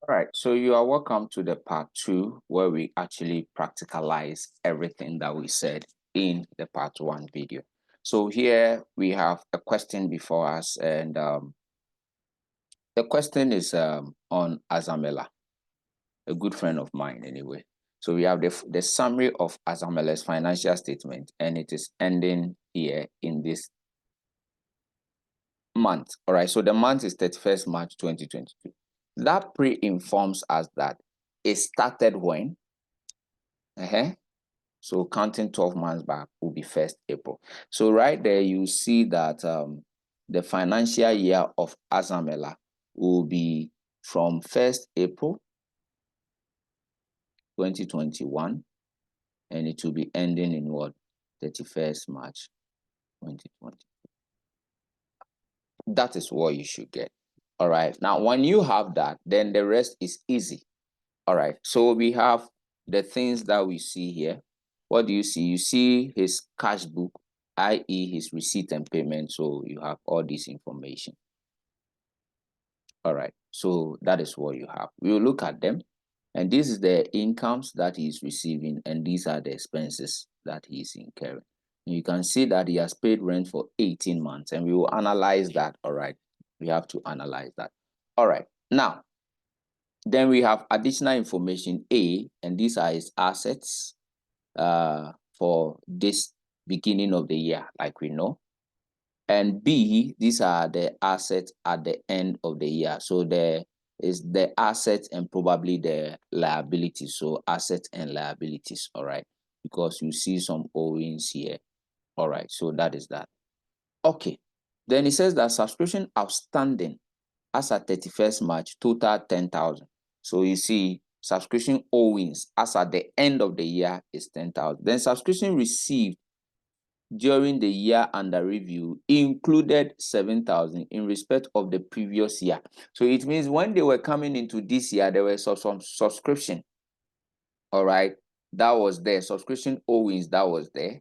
All right, so you are welcome to the part 2 where we actually practicalize everything that we said in the part 1 video. So here we have a question before us, and the question is on Azamela, a good friend of mine anyway. So we have the summary of Azamela's financial statement, and it is ending here in this month. All right, so the month is 31st March 2022. That pre-informs us that it started when? So counting 12 months back will be 1st April. So right there, you see that the financial year of Azamela will be from 1st April 2021, and it will be ending in what? 31st March 2020. That is what you should get. All right. Now, when you have that, then the rest is easy. All right. So we have the things that we see here. What do you see? You see his cash book, i.e. his receipt and payment. So you have all this information. All right. So that is what you have. We'll look at them. And this is the incomes that he is receiving. And these are the expenses that he is incurring. And you can see that he has paid rent for 18 months. And we will analyze that. All right. We have to analyze that. All right. Now, then we have additional information A, and these are his assets for this beginning of the year, like we know. And B, these are the assets at the end of the year. So there is the assets and probably the liabilities. So assets and liabilities, all right, because you see some owings here. All right, so that is that. Okay, then it says that subscription outstanding as at 31st March, total 10,000. So you see subscription owings as at the end of the year is 10,000. Then subscription received during the year under review included 7,000 in respect of the previous year. So it means when they were coming into this year, there was some subscription. All right, that was there. Subscription owings, that was there.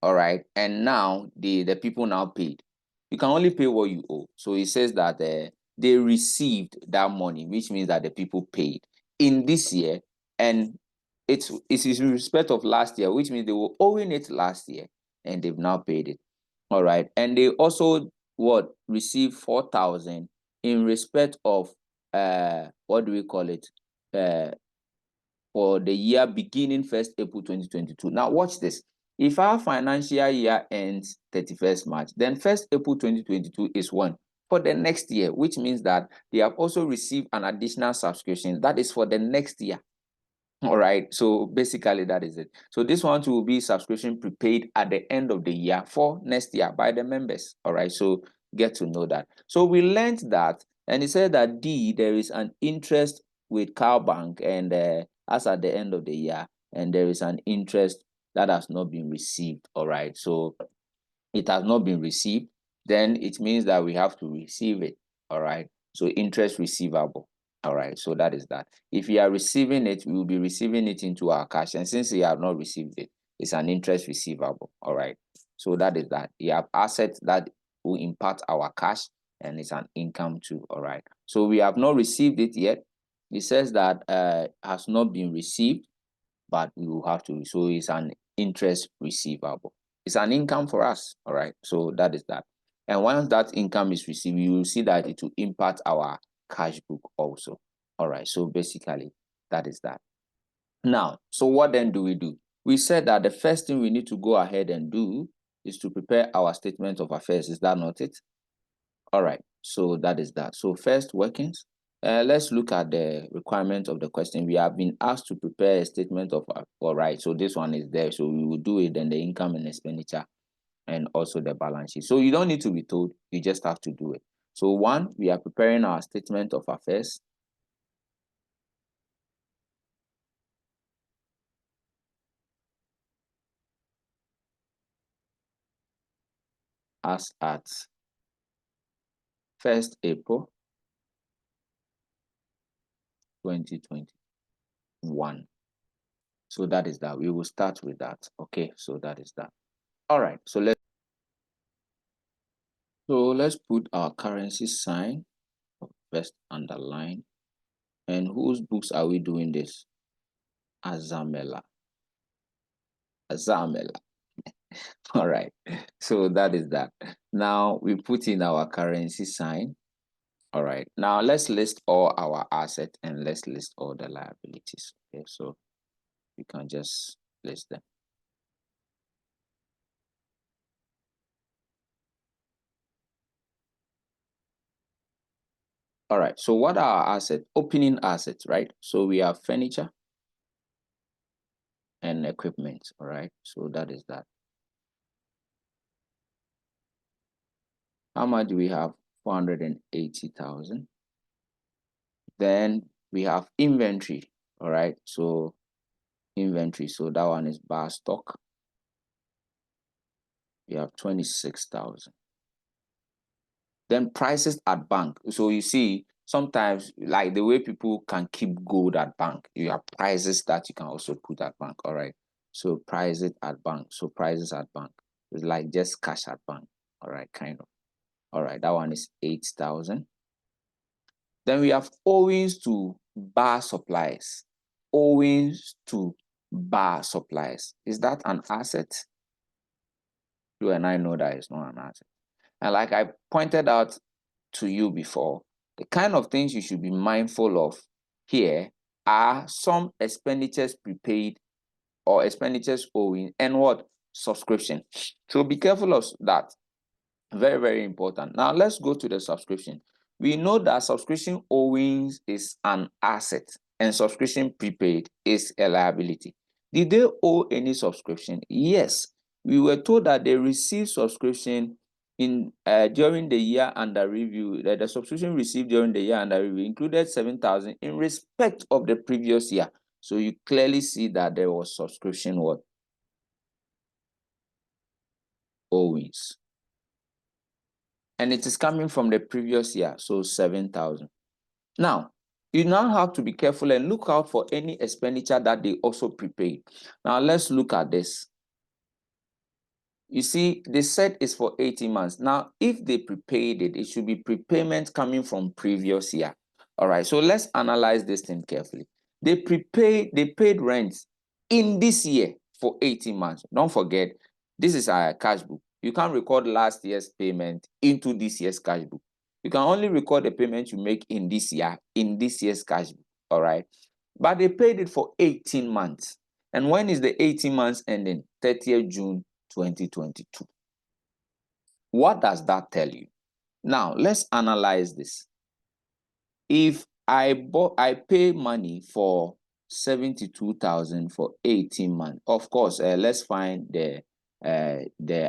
All right, and now the people now paid. You can only pay what you owe. So it says that they received that money, which means that the people paid in this year, and it's in respect of last year, which means they were owing it last year and they've now paid it. All right, and they also received 4,000 in respect of what do we call it, for the year beginning 1st April 2022. Now watch this. If our financial year ends 31st March, then 1st April 2022 is one for the next year, which means that they have also received an additional subscription that is for the next year. All right, so basically that is it. So this one will be subscription prepaid at the end of the year for next year by the members. All right, so get to know that. So we learned that, and it said that D, there is an interest with Cowbank, and as at the end of the year, and there is an interest that has not been received. All right, so it has not been received, then it means that we have to receive it. All right, so interest receivable. All right, so that is that. If you are receiving it, we will be receiving it into our cash, and since you have not received it, it's an interest receivable. All right, so that is that. You have assets that will impact our cash, and it's an income too. All right, so we have not received it yet. It says that has not been received, but we will have to. So it's an interest receivable. It's an income for us. All right, so that is that. And once that income is received, you will see that it will impact our cash book also. All right, so basically that is that. Now, so what then do? We said that the first thing we need to go ahead and do is to prepare our statement of affairs. Is that not it? All right, so that is that. So first workings. Let's look at the requirement of the question. We have been asked to prepare a statement of, all right, so this one is there. So we will do it, then the income and expenditure and also the balance sheet. So you don't need to be told, you just have to do it. So one, we are preparing our statement of affairs. As at 1st April 2021. So that is that. We will start with that. Okay, so that is that. All right, so let's put our currency sign. First underline And whose books are we doing this? Azamela. Azamela. All right. So that is that. Now we put in our currency sign. All right. Now let's list all our assets and let's list all the liabilities. Okay. So we can just list them. All right. So what are our assets? Opening assets, right? So we have furniture and equipment. All right. So that is that. How much do we have? 480,000. Then we have inventory. All right. So inventory. So that one is bar stock. We have 26,000. Then prices at bank. So you see, sometimes like the way people can keep gold at bank, you have prices that you can also put at bank. All right. So prices at bank. So prices at bank. It's like just cash at bank. All right, kind of. All right, that one is 8,000. Then we have owings to bar supplies. Owings to bar supplies. Is that an asset? You and I know that it's not an asset. And like I pointed out to you before, the kind of things you should be mindful of here are some expenditures prepaid or expenditures owing and what? Subscription. So be careful of that. Very, very important. Now let's go to the subscription. We know that subscription owings is an asset and subscription prepaid is a liability. Did they owe any subscription? Yes. We were told that they received subscription in during the year under review. That the subscription received during the year under review included 7,000 in respect of the previous year. So you clearly see that there was subscription what? Owings. And it is coming from the previous year, so 7,000. Now, you now have to be careful and look out for any expenditure that they also prepaid. Now, let's look at this. You see, the set is for 18 months. Now, if they prepaid it, it should be prepayment coming from previous year. All right, so let's analyze this thing carefully. They paid rent in this year for 18 months. Don't forget, this is our cash book. You can't record last year's payment into this year's cash book. You can only record the payment you make in this year, in this year's cash book. All right, but they paid it for 18 months. And when is the 18 months ending? 30th June 2022. What does that tell you? Now, let's analyze this. If I pay money for 72,000 for 18 months, of course, let's find the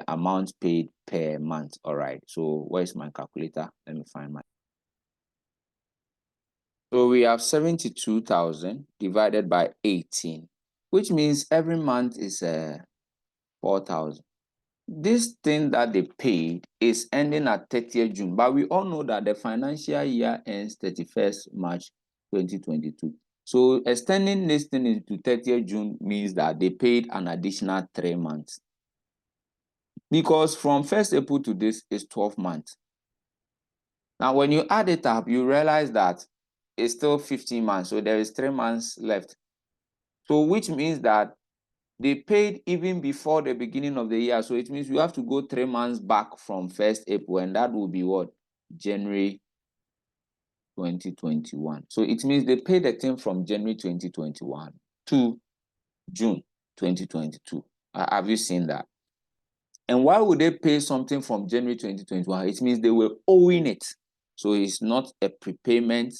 amount paid per month. All right. So where's my calculator? Let me find my. So we have 72,000 divided by 18, which means every month is 4,000. This thing that they paid is ending at 30th June, but we all know that the financial year ends 31st March 2022. So extending this thing into 30th June means that they paid an additional 3 months. Because from 1st April to this is 12 months. Now, when you add it up, you realize that it's still 15 months. So there is 3 months left. So which means that they paid even before the beginning of the year. So it means you have to go 3 months back from 1st April, and that will be what? January 2021. So it means they paid the thing from January 2021 to June 2022. Have you seen that? And why would they pay something from January 2021? It means they were owing it. So it's not a prepayment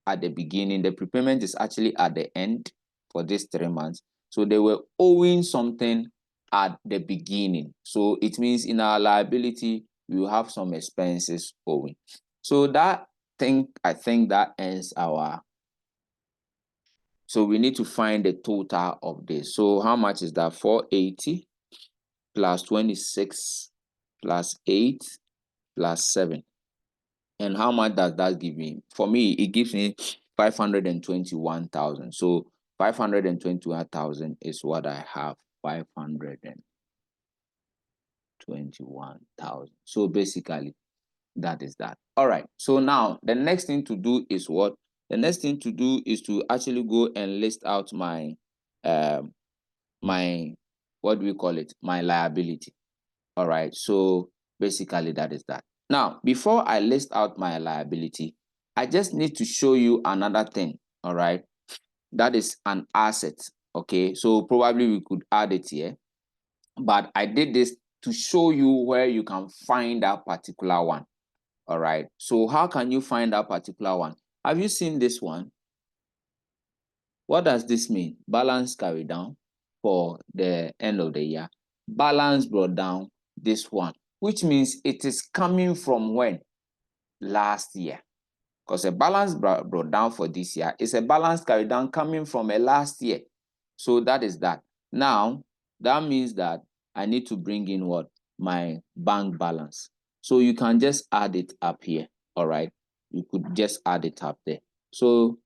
at the beginning. The prepayment is actually at the end for these 3 months. So they were owing something at the beginning. So it means in our liability, we will have some expenses owing. So that thing, I think that ends our. So we need to find the total of this. So how much is that? 480 plus 26 plus 8 plus 7. And how much does that give me? For me, it gives me 521,000. So 521,000 is what I have. 521,000. So basically, that is that. All right. So now the next thing to do is what? the next thing to do is to actually go and list out my my, what do we call it, my liability. All right, so basically that is that. Now, before I list out my liability, I just need to show you another thing. All right, that is an asset. Okay, so probably we could add it here, but I did this to show you where you can find that particular one. All right, so how can you find that particular one? Have you seen this one? What does this mean? Balance carried down for the end of the year. Balance brought down, this one, which means it is coming from when? Last year. Because a balance brought down for this year is a balance carried down coming from a last year. So that is that. Now, that means that I need to bring in what? My bank balance. So you can just add it up here. All right. You could just add it up there. So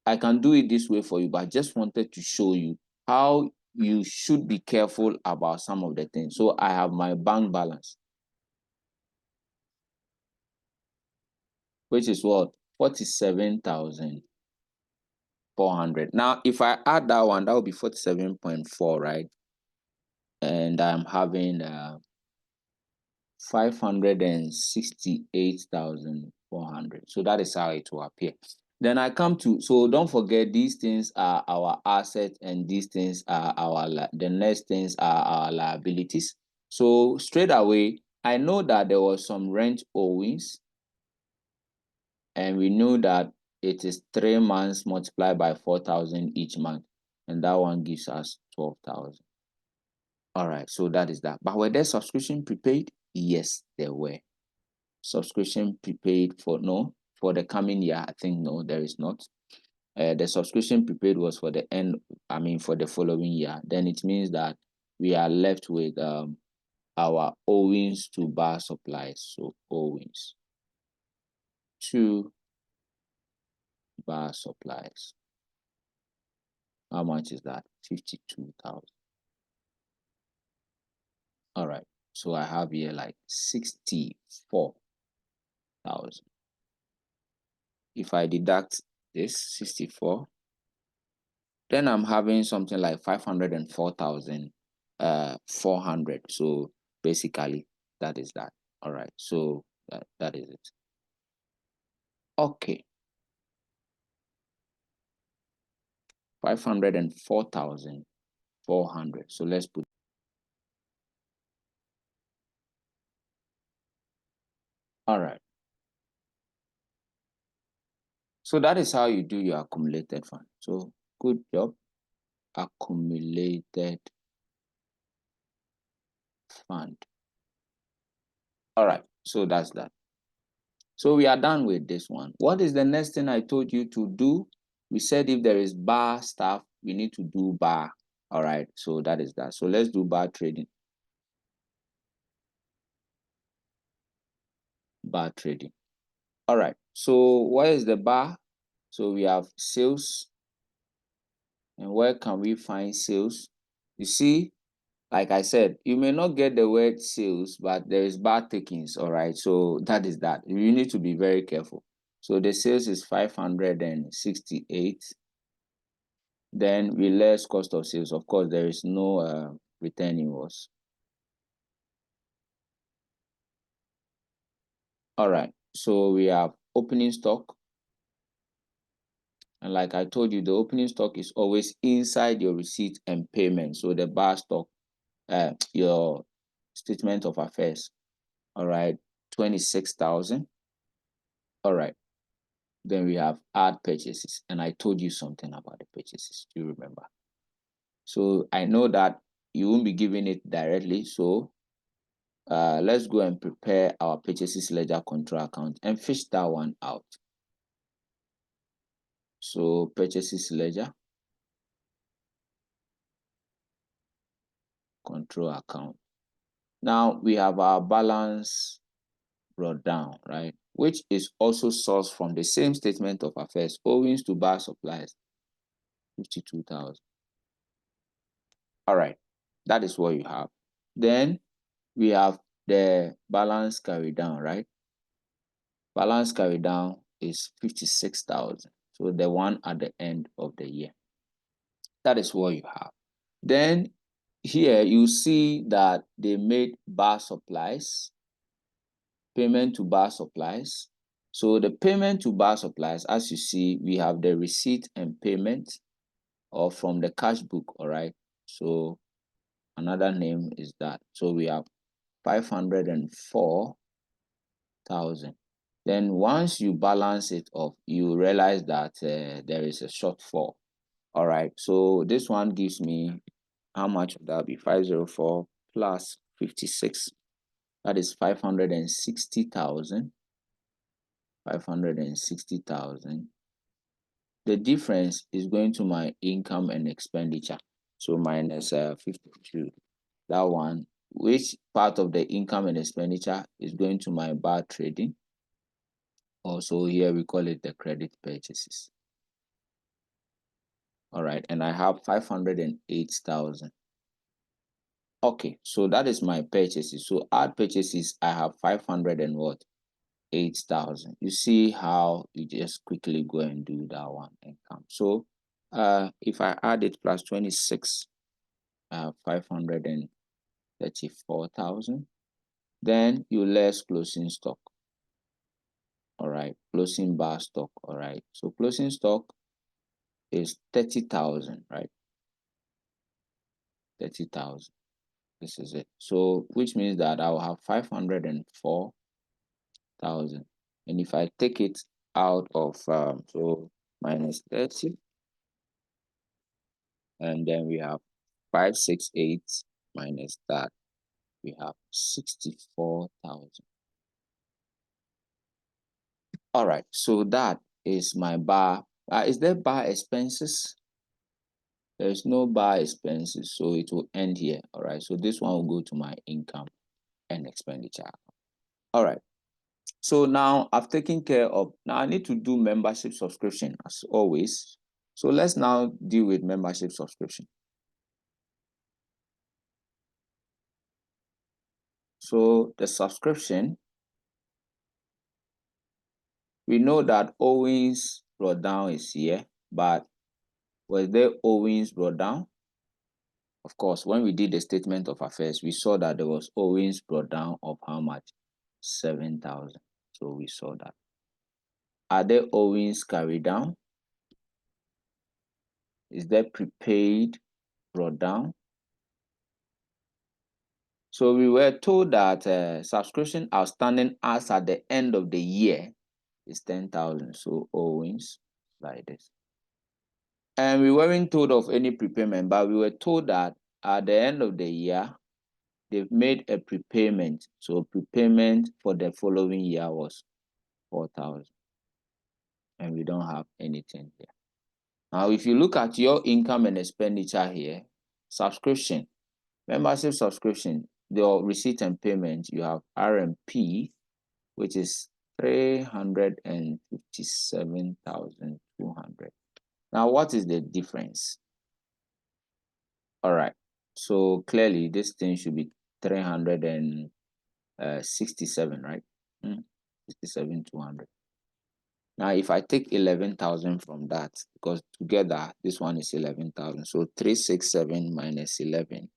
I can do it this way for you, but I just wanted to show you how you should be careful about some of the things. So I have my bank balance, which is what? 47,400. Now, if I add that one, that would be 47.4, right? And I'm having 568,400. So that is how it will appear. Then I come to, so don't forget, these things are our assets and these things are the next things are our liabilities. So straight away, I know that there was some rent owings, and we know that it is 3 months multiplied by 4,000 each month, and that one gives us 12,000. All right, so that is that. But were there subscription prepaid? Yes, there were. Subscription prepaid for the coming year, I think no, there is not. The subscription prepaid was for the end, for the following year. Then it means that we are left with our owings to bar supplies. So owings to bar supplies. How much is that? 52,000. All right, so I have here like 64,000. If I deduct this 64, then I'm having something like 504,400. So basically that is that. All right, so that is it. Okay, 504,400. So let's put. All right, so that is how you do your accumulated fund. So good job. Accumulated fund. All right, so that's that. So we are done with this one. What is the next thing I told you to do? We said if there is bar stuff, we need to do bar. All right, so that is that. So let's do bar trading. Bar trading. All right, so what is the bar? So we have sales. And where can we find sales? You see, like I said, you may not get the word sales, but there is bar takings. All right, so that is that. You need to be very careful. So the sales is 568. Then we less cost of sales. Of course, there is no return invoice. All right, so we have opening stock. And like I told you, the opening stock is always inside your receipt and payment. So the bar stock, your statement of affairs. All right, 26,000. All right, then we have add purchases. And I told you something about the purchases. Do you remember? So I know that you won't be giving it directly. So let's go and prepare our purchases ledger control account and fish that one out. So purchases ledger control account. Now we have our balance brought down, right? Which is also sourced from the same statement of affairs, owings to bar supplies, 52,000. All right, that is what you have. Then we have the balance carried down, right? Balance carried down is 56,000. So the one at the end of the year. That is what you have. Then here you see that they made bar supplies, payment to bar supplies. So the payment to bar supplies, as you see, we have the receipt and payment or from the cash book, all right? So another name is that. So we have 504,000. Then once you balance it off, you realize that there is a shortfall. All right, so this one gives me, how much would that be? 504 plus 56. That is 560,000. 560,000. The difference is going to my income and expenditure. So minus 52. That one, which part of the income and expenditure is going to my bar trading? Also here we call it the credit purchases. All right, and I have 508,000. Okay, so that is my purchases. So add purchases, I have 500 and what? 8,000. You see how you just quickly go and do that one and come. So if I add it plus 26, I have 534,000. Then you less closing stock. All right, closing bar stock. All right, so closing stock is 30,000, right? 30,000. This is it. So which means that I will have 504,000. And if I take it out of so minus 30, and then we have 568 minus that, we have 64,000. All right, so that is my bar. Is there bar expenses? There's no bar expenses, so it will end here. All right, so this one will go to my income and expenditure. All right, so now I've taken care of, now I need to do membership subscription as always. So let's now deal with membership subscription. So the subscription, we know that Owens brought down is here, but was there Owens brought down? Of course, when we did the statement of affairs, we saw that there was Owens brought down of how much? 7,000. So we saw that. Are there Owens carried down? Is there prepaid brought down? So we were told that subscription outstanding as at the end of the year is 10,000. So Owens like this. And we weren't told of any prepayment, but we were told that at the end of the year, they've made a prepayment. So prepayment for the following year was 4,000. And we don't have anything here. Now, if you look at your income and expenditure here, subscription, membership subscription, your receipt and payment, you have RMP, which is 357,200. Now, what is the difference? All right. So clearly, this thing should be 367, right? 67,200. Now, if I take 11,000 from that, because together this one is 11,000, so 367 minus 11.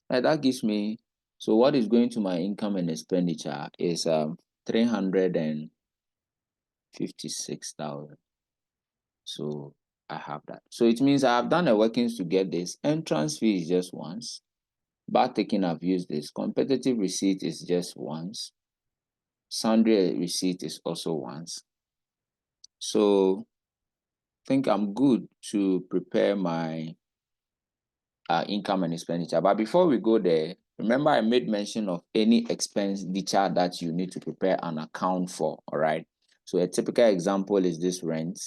Now that gives me. So what is going to my income and expenditure is 356,000. So I have that. So it means I have done the workings to get this. Entrance fee is just once. Bar taking, I've used this. Competitive receipt is just once. Sundry receipt is also once. So I think I'm good to prepare my income and expenditure. But before we go there, remember I made mention of any expenditure that you need to prepare an account for, all right? So a typical example is this rent,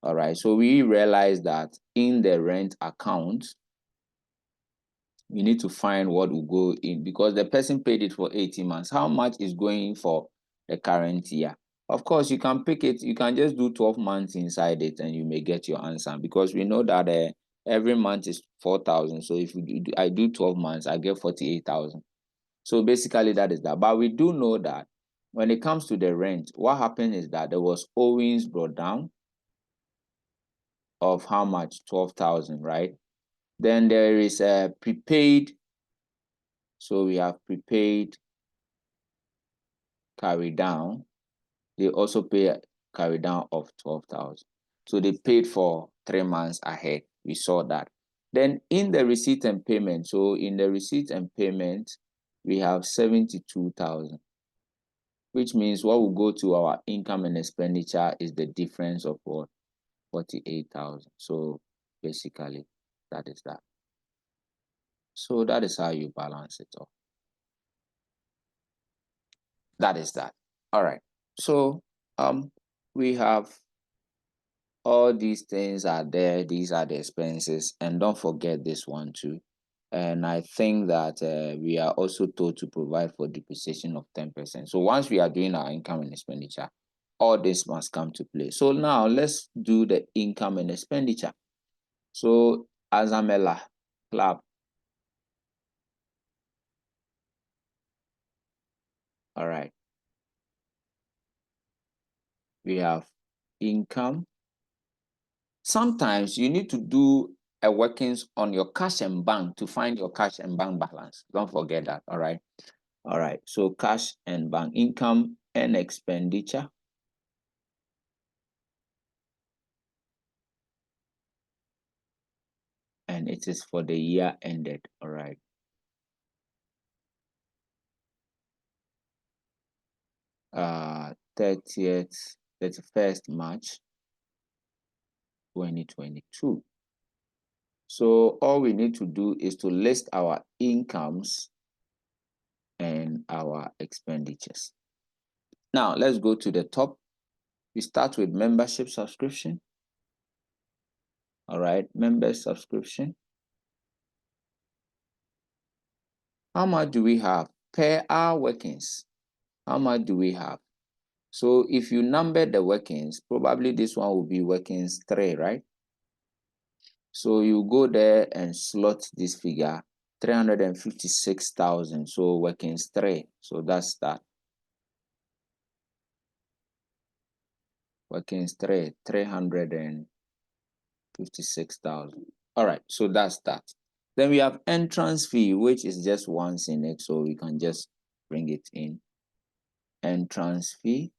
all right? So we realize that in the rent account, you need to find what will go in because the person paid it for 18 months. How much is going for the current year? Of course, you can pick it. You can just do 12 months inside it and you may get your answer because we know that every month is 4,000. So if I do 12 months, I get 48,000. So basically that is that. But we do know that when it comes to the rent, what happened is that there was Owens brought down. of how much? 12,000, right? Then there is a prepaid. So we have prepaid carry down. They also pay a carry down of 12,000. So they paid for 3 months ahead. We saw that. Then in the receipt and payment, so in the receipt and payment, we have 72,000, which means what will go to our income and expenditure is the difference of what? 48,000. So basically, that is that. So that is how you balance it off. That is that. All right. So we have all these things are there. These are the expenses, and don't forget this one too. And I think that we are also told to provide for depreciation of 10%. So once we are doing our income and expenditure, all this must come to play. So now let's do the income and expenditure. So Azamela, clap. All right. We have income. Sometimes you need to do a workings on your cash and bank to find your cash and bank balance. Don't forget that. All right. All right. So cash and bank, income and expenditure. And it is for the year ended. All right. 30th, 31st March 2022. So all we need to do is to list our incomes and our expenditures. Now let's go to the top. We start with membership subscription. All right, member subscription. How much do we have per our workings? How much do we have? So if you number the workings, probably this one will be workings 3, right? So you go there and slot this figure, 356,000. So workings 3. So that's that. Workings 3, 356,000. All right, so that's that. Then we have entrance fee, which is just once in it, so we can just bring it in. Entrance fee,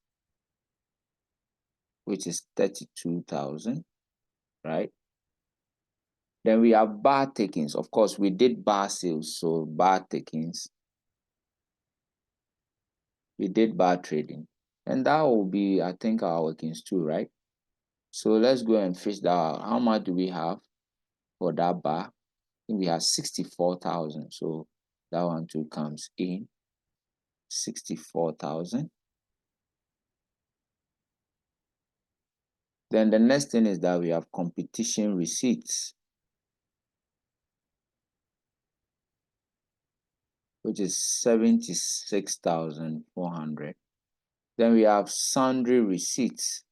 which is 32,000, right? Then we have bar takings. Of course, we did bar sales, so bar takings. We did bar trading. And that will be, I think, our workings too, right? So let's go and fish that out. How much do we have for that bar? I think we have 64,000. So that one too comes in. 64,000. Then the next thing is that we have competition receipts, which is 76,400. Then we have sundry receipts.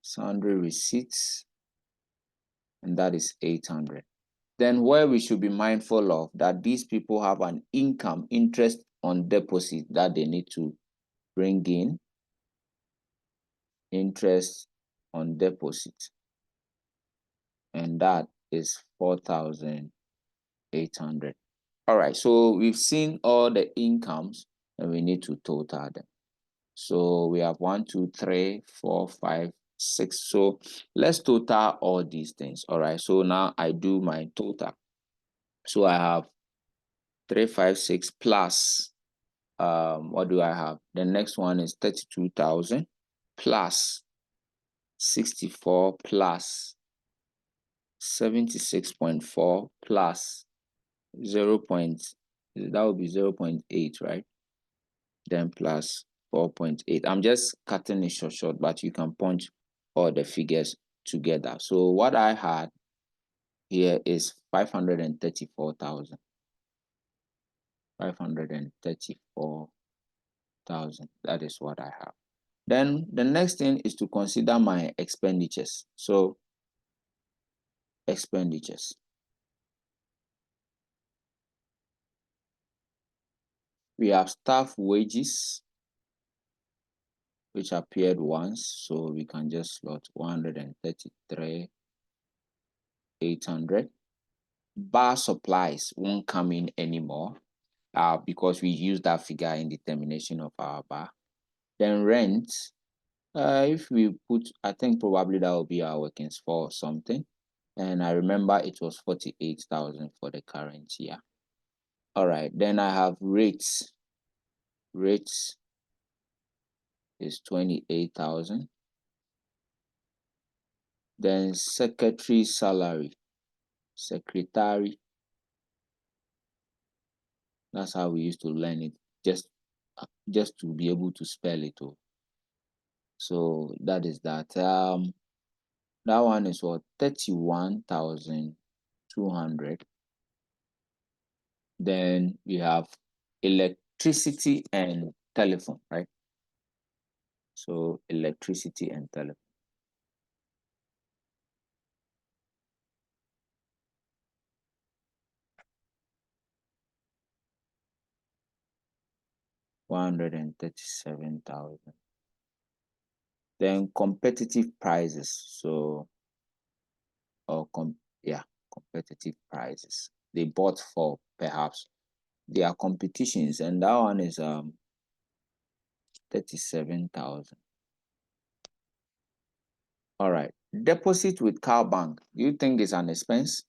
Sundry receipts, and that is 800. Then where we should be mindful of that these people have an income, interest on deposit that they need to bring in, interest on deposit, and that is 4,800. All right, so we've seen all the incomes and we need to total them. So we have 1, 2, 3, 4, 5, 6. So let's total all these things. All right, so now I do my total. So I have 356 plus what do I have? The next one is 32,000 plus 64 plus 76.4 plus 0. That would be 0.8, right? Then plus 4.8. I'm just cutting it short, but you can punch all the figures together. So what I had here is 534,000. 534,000. That is what I have. Then the next thing is to consider my expenditures. So expenditures. We have staff wages. which appeared once, so we can just slot 133,800. Bar supplies won't come in anymore because we use that figure in determination of our bar. Then rent, if we put, I think probably that will be our workings for something. And I remember it was 48,000 for the current year. All right, then I have rates. Rates is 28,000. Then secretary salary, secretary. That's how we used to learn it, just to be able to spell it. Oh. So that is that. That one is what, 31,200. Then we have electricity and telephone, right? So electricity and telephone. 137,000. Then competitive prices. So, competitive prices. They bought for perhaps their competitions, and that one is 37,000. All right. Deposit with Car Bank. Do you think it's an expense?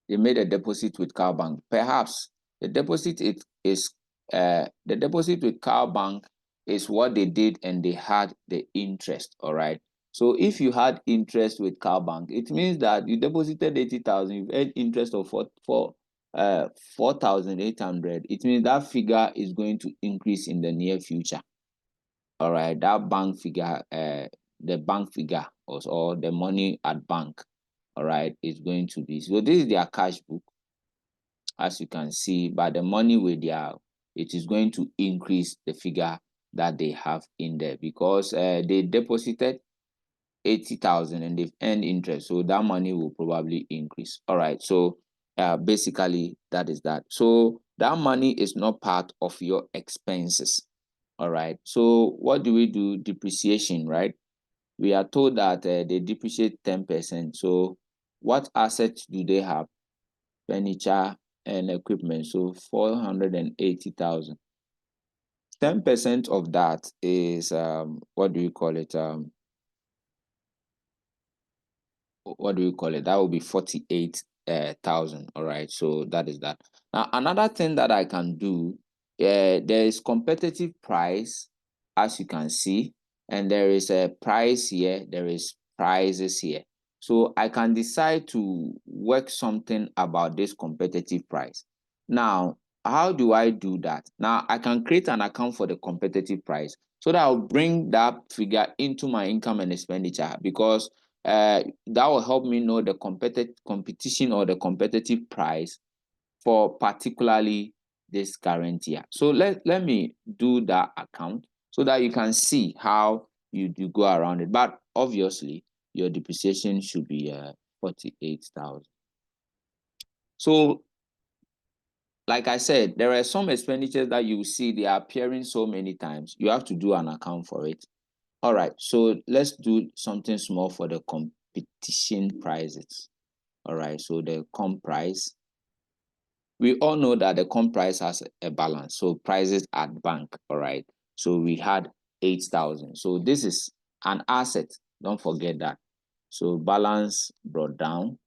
They made a deposit with Car Bank. Perhaps the deposit the deposit with Car Bank is what they did and they had the interest. All right. So if you had interest with Car Bank, it means that you deposited 80,000, you've earned interest of 4,800. It means that figure is going to increase in the near future. All right, that bank figure, the bank figure or the money at bank, all right, is going to be, so this is their cash book, as you can see, but the money it is going to increase the figure that they have in there because they deposited 80,000 and they've earned interest, so that money will probably increase. All right, so basically that is that. So that money is not part of your expenses. All right, so what do we do? Depreciation, right? We are told that they depreciate 10%. So what assets do they have? Furniture and equipment. So 480,000. 10% of that is what do you call it? What do you call it? That will be 48,000. All right, so that is that. Now another thing that I can do, there is competitive price, as you can see, and there is a price here, there is prices here. So I can decide to work something about this competitive price. Now, how do I do that? Now I can create an account for the competitive price so that I'll bring that figure into my income and expenditure, because that will help me know the competition or the competitive price for particularly this current year. So let me do that account so that you can see how you go around it. But obviously, your depreciation should be 48,000. So, like I said, there are some expenditures that you see they are appearing so many times. You have to do an account for it. All right, so let's do something small for the competition prices. All right, so the comp price, we all know that the comp price has a balance. So prices at bank, all right. So we had 8,000. So this is an asset. Don't forget that. So balance brought down,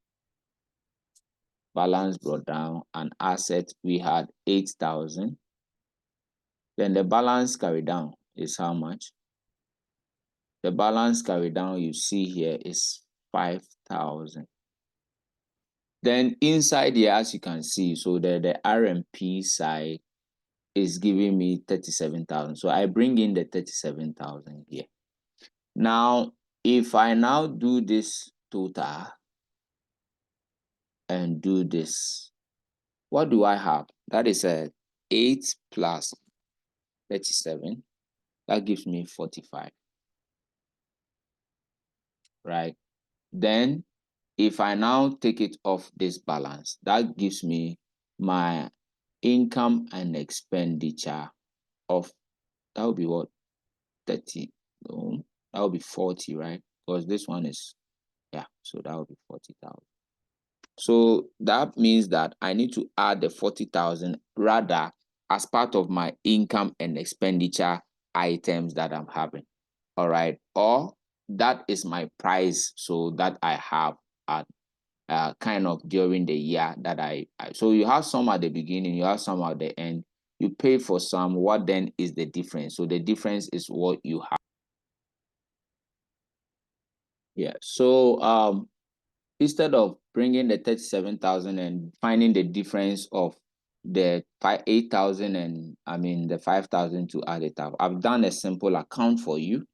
an asset, we had 8,000. Then the balance carried down is how much? The balance carried down you see here is 5,000. Then inside here, as you can see, so the RMP side is giving me 37,000. So I bring in the 37,000 here. Now, if I now do this total and do this, what do I have? That is a 8 plus 37. That gives me 45. Right? Then if I now take it off this balance, that gives me my income and expenditure of, that would be what? 30. No, that will be 40, right? Because this one is, yeah, so that will be 40,000. So that means that I need to add the 40,000 rather as part of my income and expenditure items that I'm having. All right. Or that is my price. So that I have at kind of during the year that so you have some at the beginning, you have some at the end. You pay for some. What then is the difference? So the difference is what you have. Yeah. So instead of bringing the 37,000 and finding the difference of the 8,000 and the 5,000 to add it up, I've done a simple account for you.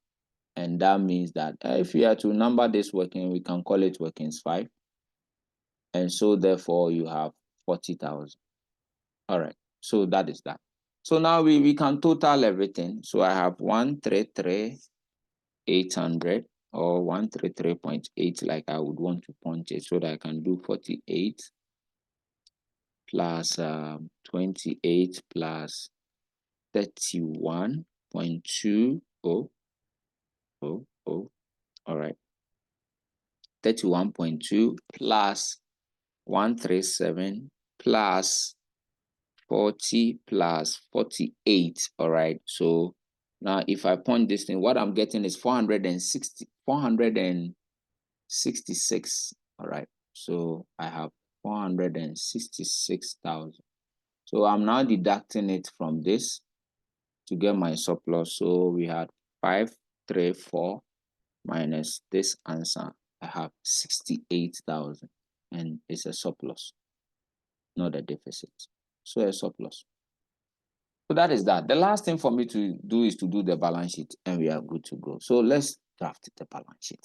And that means that if we are to number this working, we can call it workings 5. And so therefore you have 40,000. All right. So that is that. So now we can total everything. So I have 133,800 or 133.8, like I would want to punch it so that I can do 48 plus 28 plus 31.20. Oh, all right. 31.2 plus 137 plus 40 plus 48. All right. So now if I point this thing, what I'm getting is 466. All right. So I have 466,000. So I'm now deducting it from this to get my surplus. So we had 534 minus this answer. I have 68,000 and it's a surplus, not a deficit. So a surplus. So that is that. The last thing for me to do is to do the balance sheet and we are good to go. So let's draft the balance sheet.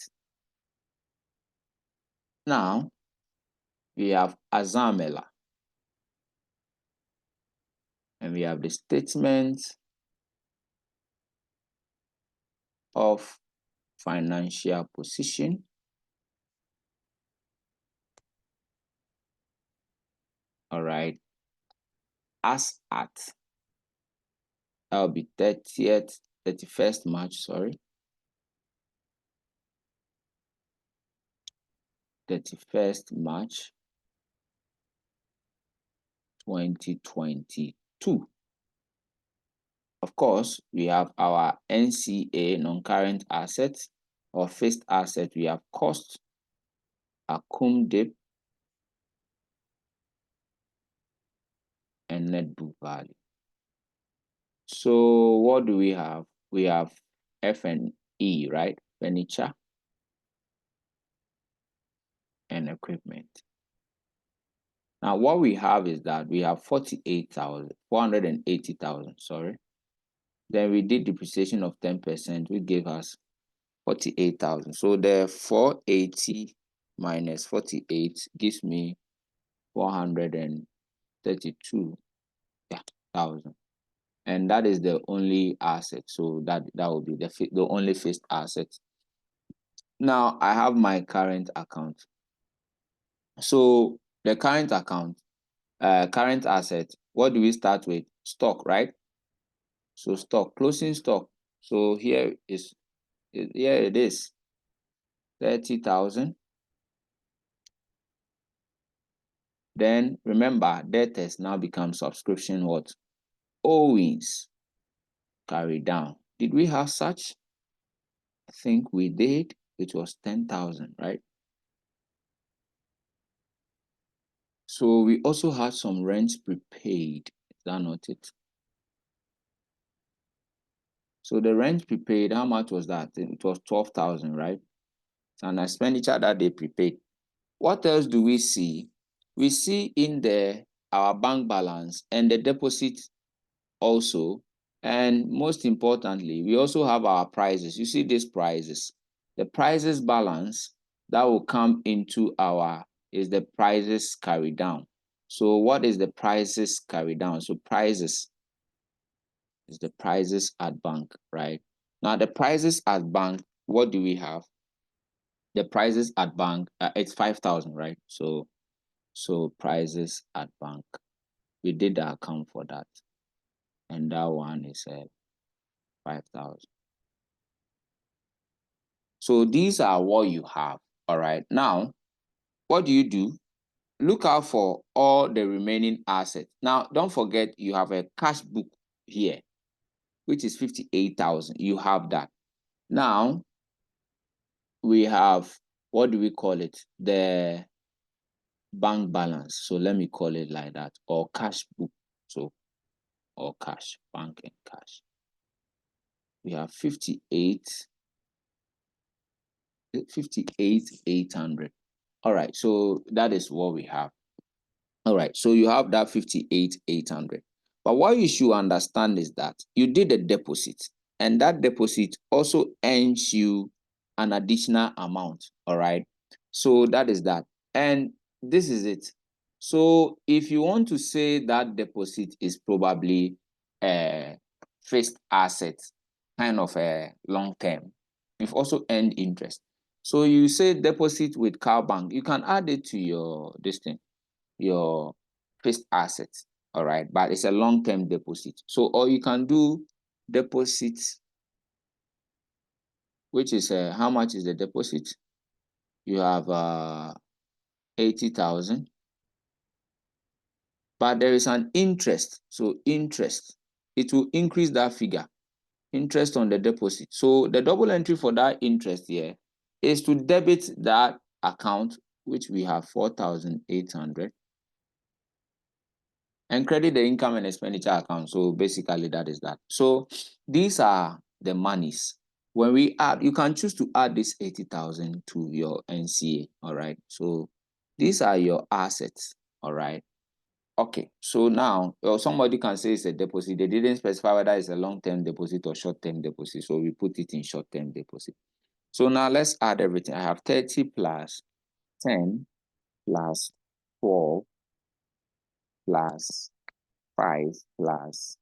Now we have Azamela and we have the statement of financial position. All right. As at, that will be 31st March, sorry. 31st March 2022. Of course, we have our NCA, non-current assets, or fixed asset. We have cost, accum dip, and net book value. So what do we have? We have F&E, right? Furniture and equipment. Now what we have is that we have 480,000, sorry. Then we did depreciation of 10%, which gave us 48,000. So the 480 minus 48 gives me 432,000. And that is the only asset. So that will be the only fixed asset. Now I have my current account. So the current account, current asset, what do we start with? Stock, right? So stock, closing stock. So here it is 30,000. Then remember, debtors now become subscription what? Owings carried down. Did we have such? I think we did. It was 10,000, right? So we also had some rents prepaid. Is that not it? So the rent prepaid, how much was that? It was 12,000, right? It's an expenditure that they prepaid. What else do we see? We see in there our bank balance and the deposit also. And most importantly, we also have our prices. You see these prices. The prices balance that will come into is the prices carried down. So what is the prices carried down? So prices is the prices at bank, right? Now the prices at bank, what do we have? The prices at bank, it's 5,000, right? So prices at bank, we did the account for that, and that one is 5,000. So these are what you have. All right. Now, what do? Look out for all the remaining assets. Now, don't forget you have a cash book here, which is 58,000. You have that. Now, we have, what do we call it? The bank balance. So let me call it like that, or cash book. So, or cash, bank and cash. We have 58,800. All right, so that is what we have. All right, so you have that 58,800. But what you should understand is that you did a deposit, and that deposit also earns you an additional amount. All right, so that is that. And this is it. So if you want to say that deposit is probably a fixed asset, kind of a long term, you've also earned interest. So you say deposit with car bank, you can add it to your this thing, your fixed assets. All right, but it's a long-term deposit. So, or you can do deposit, which is how much is the deposit? You have 80,000, but there is an interest. So interest, it will increase that figure, interest on the deposit. So the double entry for that interest here is to debit that account, which we have 4,800, and credit the income and expenditure account. So basically that is that. So these are the monies. When we add, you can choose to add this 80,000 to your NCA. All right. So these are your assets. All right. Okay. So now, well, somebody can say it's a deposit. They didn't specify whether it's a long-term deposit or short-term deposit. So we put it in short-term deposit. So now let's add everything. I have 30 plus 10 plus 12 plus 5 plus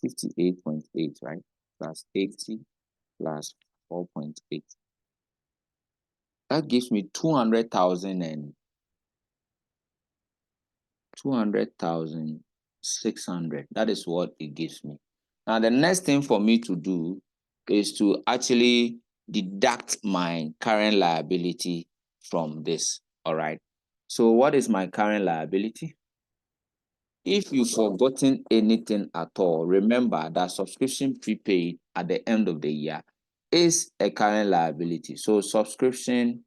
58.8, right? Plus 80 plus 4.8. That gives me 200,000 and 200,600. That is what it gives me. Now, the next thing for me to do is to actually deduct my current liability from this. All right. So what is my current liability? If you've forgotten anything at all, remember that subscription prepaid at the end of the year is a current liability. So subscription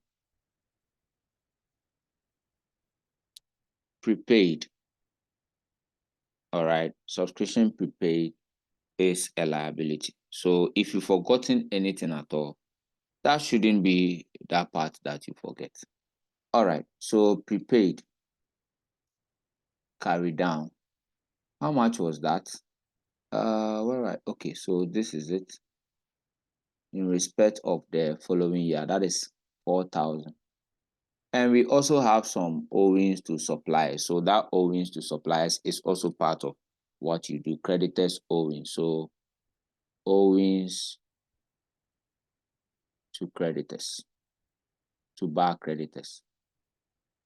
prepaid, all right, subscription prepaid is a liability. So if you've forgotten anything at all, that shouldn't be that part that you forget. All right, so prepaid, carry down. How much was that? All right, okay, so this is it. In respect of the following year, that is 4,000. And we also have some owings to suppliers. So that owings to suppliers is also part of what you do, creditors owing. So owings to creditors, to bar creditors.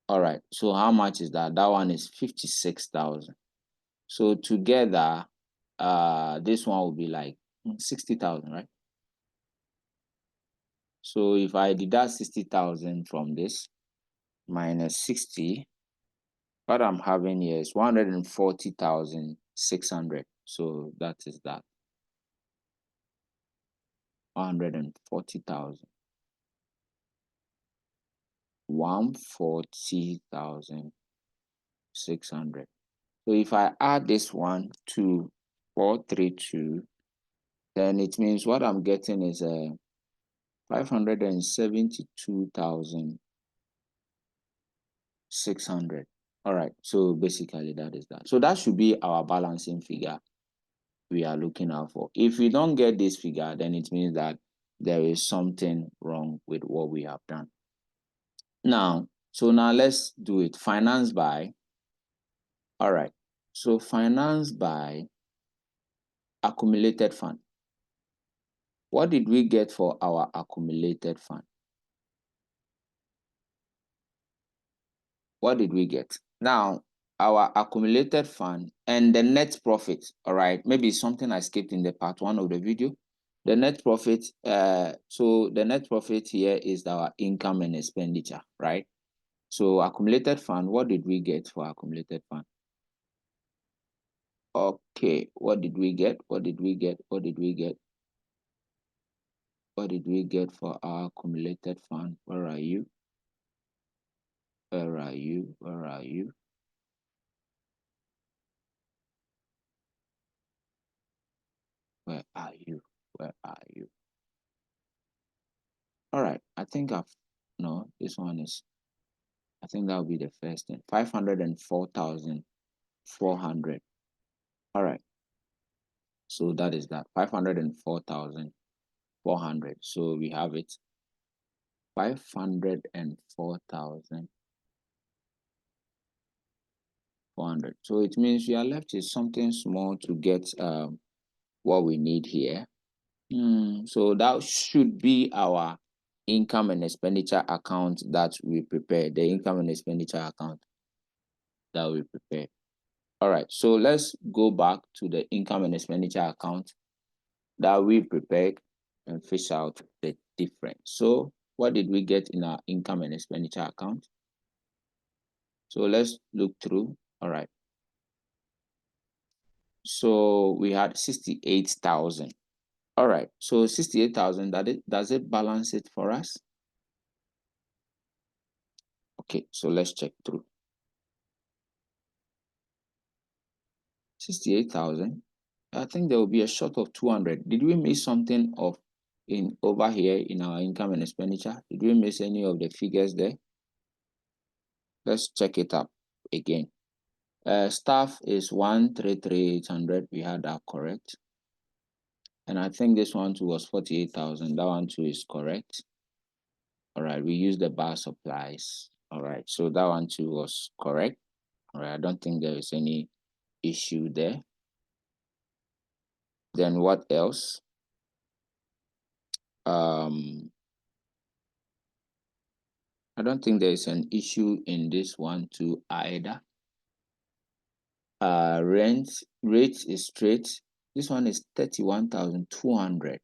All right, so how much is that? That one is 56,000. So together, this one will be like 60,000, right? So if I deduct 60,000 from this, minus 60, what I'm having here is 140,600. So that is that. 140,000. 140,600. So if I add this one to 432, then it means what I'm getting is 572,600. All right, so basically that is that. So that should be our balancing figure we are looking out for. If we don't get this figure, then it means that there is something wrong with what we have done. Now, so now let's do it. Finance by, all right. So finance by accumulated fund. What did we get for our accumulated fund? What did we get? Now, our accumulated fund and the net profit, all right, maybe something I skipped in the part one of the video. The net profit, so the net profit here is our income and expenditure, right? So accumulated fund, what did we get for accumulated fund? Okay, what did we get? What did we get? What did we get? What did we get for our accumulated fund? Where are you? Where are you? Where are you? Where are you? Where are you? All right, I think no, this one is, I think that will be the first thing. 504,400. All right, so that is that. 504,400. So we have it. 504,400. So it means we are left with something small to get what we need here. So that should be our income and expenditure account that we prepare, the income and expenditure account that we prepare. All right, so let's go back to the income and expenditure account that we prepared and fish out the difference. So what did we get in our income and expenditure account? So let's look through. All right. So we had 68,000. All right. So 68,000, does it balance it for us? Okay, so let's check through. 68,000. I think there will be a short of 200. Did we miss something of in over here in our income and expenditure? Did we miss any of the figures there? Let's check it up again. Staff is 133,800. We had that correct. And I think this one too was 48,000. That one too is correct. All right, we use the bar supplies. All right, so that one too was correct. All right, I don't think there is any issue there. Then what else? I don't think there is an issue in this one too either. Rent rate is straight. This one is 31,200.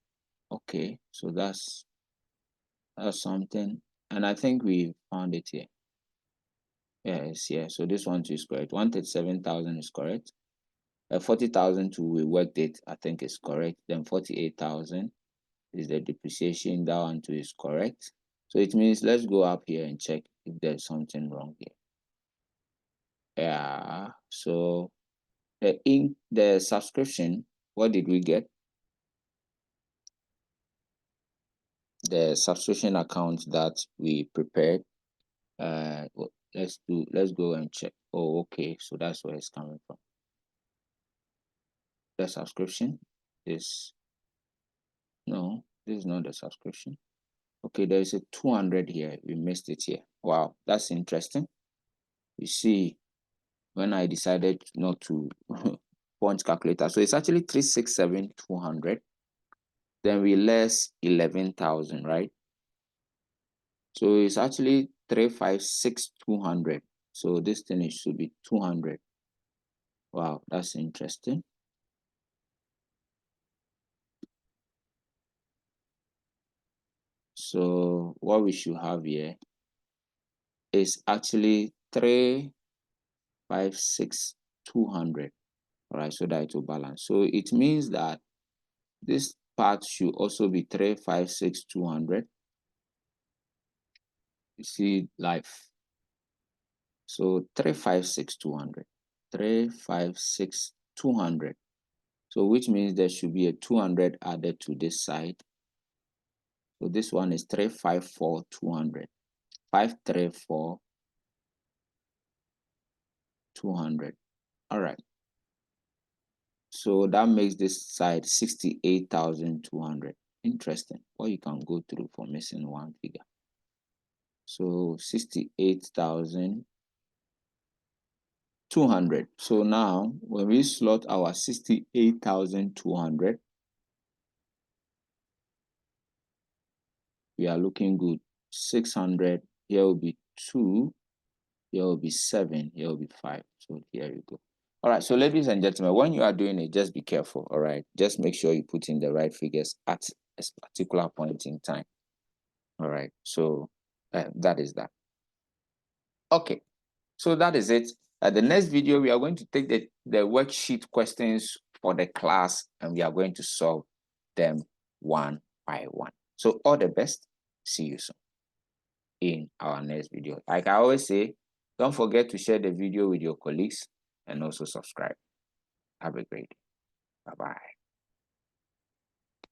Okay, so that's something, and I think we found it here. Yes, yeah. So this one too is correct. 137,000 is correct. 40,000 too, we worked it. I think is correct. Then 48,000 is the depreciation. That one too is correct. So it means let's go up here and check if there's something wrong here. Yeah. So the subscription, what did we get? The subscription account that we prepared. Let's go and check. Oh, okay. So that's where it's coming from. The subscription is, no, this is not the subscription. Okay, there is a 200 here. We missed it here. Wow, that's interesting. You see, when I decided not to point calculator, so it's actually 367,200. Then we less 11,000, right? So it's actually 356,200. So this thing should be 200. Wow, that's interesting. So what we should have here is actually 356,200. All right, so that it will balance. So it means that this part should also be 356,200. You see life. So 356,200. 356,200. So which means there should be a 200 added to this side. So this one is 354,200. 534,200. All right. So that makes this side 68,200. Interesting. Or you can go through for missing one figure. So 68,200. So now when we slot our 68,200, we are looking good. 600, here will be 2, here will be 7, here will be 5. So here you go. All right, so ladies and gentlemen, when you are doing it, just be careful. All right, just make sure you put in the right figures at a particular point in time. All right, so that is that. Okay, so that is it. The next video, we are going to take the worksheet questions for the class and we are going to solve them one by one. So all the best. See you soon in our next video. Like I always say, don't forget to share the video with your colleagues and also subscribe. Have a great day. Bye-bye.